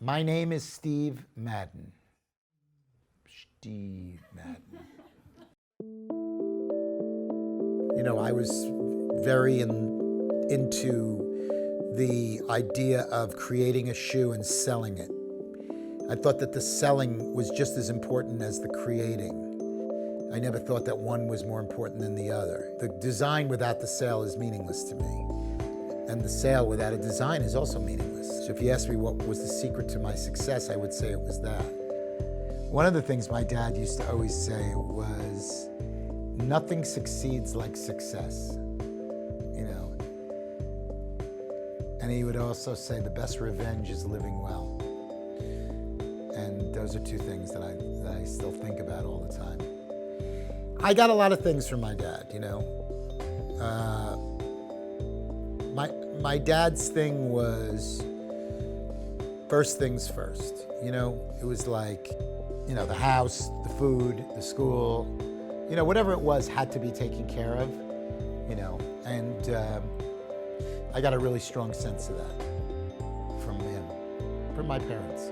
My name is Steve Madden. Steve Madden. You know, I was very into the idea of creating a shoe and selling it. I thought that the selling was just as important as the creating. I never thought that one was more important than the other. The design without the sale is meaningless to me. And the sale without a design is also meaningless. So if you ask me what was the secret to my success, I would say it was that. One of the things my dad used to always say was, nothing succeeds like success, you know. And he would also say the best revenge is living well. And those are two things that I still think about all the time. I got a lot of things from my dad, you know. My dad's thing was first things first, you know. It was like, you know, the house, the food, the school, you know, whatever it was had to be taken care of, you know. And I got a really strong sense of that from him, from my parents.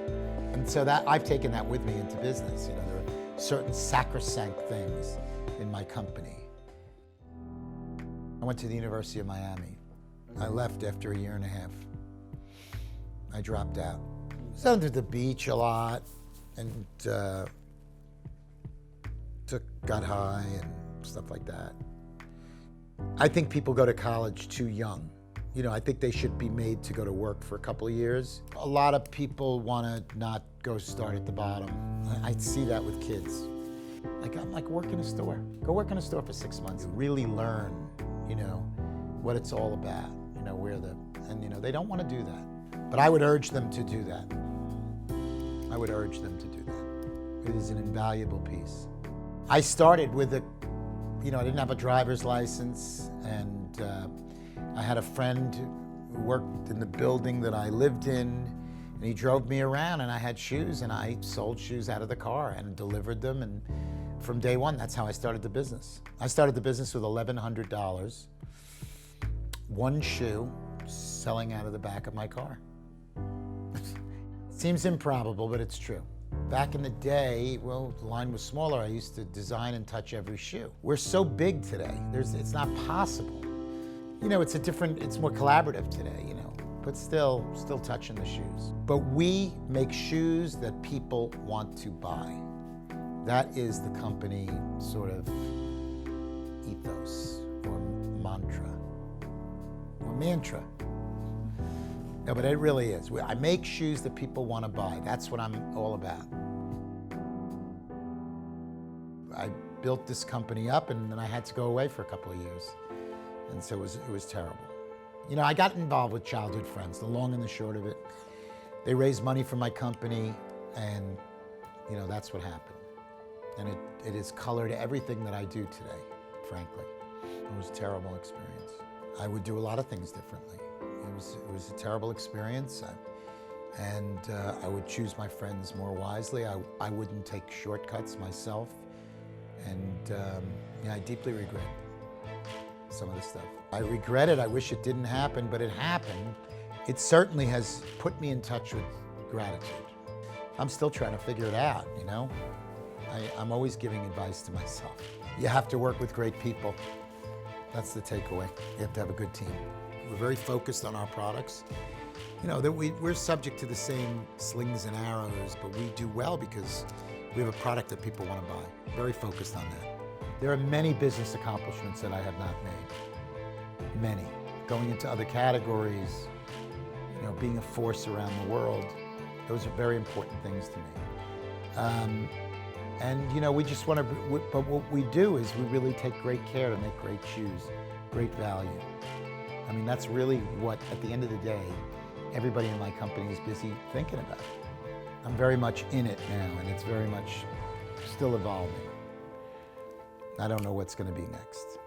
And so that I've taken that with me into business. You know, there are certain sacrosanct things in my company. I went to the University of Miami. I left after a year and a half. I dropped out. I was under the beach a lot and got high and stuff like that. I think people go to college too young. You know, I think they should be made to go to work for a couple of years. A lot of people want to not go start at the bottom. I see that with kids. I'm like, work in a store. Go work in a store for 6 months. Really learn, you know, what it's all about. You know, and you know, they don't want to do that. But I would urge them to do that. I would urge them to do that. It is an invaluable piece. I started with you know, I didn't have a driver's license, and I had a friend who worked in the building that I lived in, and he drove me around, and I had shoes, and I sold shoes out of the car and delivered them, and from day one, that's how I started the business. I started the business with $1,100, one shoe, selling out of the back of my car. Seems improbable, but it's true. Back in the day, well, the line was smaller. I used to design and touch every shoe. We're so big today, it's not possible. You know, it's more collaborative today, you know, but still touching the shoes. But we make shoes that people want to buy. That is the company sort of ethos or mantra. No, but it really is. I make shoes that people want to buy. That's what I'm all about. I built this company up, and then I had to go away for a couple of years. And so it was terrible. You know, I got involved with childhood friends, the long and the short of it. They raised money for my company, and you know, that's what happened. And it has colored everything that I do today, frankly. It was a terrible experience. I would do a lot of things differently. It was a terrible experience, and I would choose my friends more wisely. I wouldn't take shortcuts myself, and yeah, I deeply regret some of the stuff. I regret it. I wish it didn't happen, but it happened. It certainly has put me in touch with gratitude. I'm still trying to figure it out, you know? I'm always giving advice to myself. You have to work with great people. That's the takeaway. You have to have a good team. We're very focused on our products. You know, that we're subject to the same slings and arrows, but we do well because we have a product that people want to buy. Very focused on that. There are many business accomplishments that I have not made. Many. Going into other categories, you know, being a force around the world, those are very important things to me. And you know, we just want to, but what we do is we really take great care to make great shoes, great value. I mean, that's really what, at the end of the day, everybody in my company is busy thinking about. I'm very much in it now, and it's very much still evolving. I don't know what's going to be next.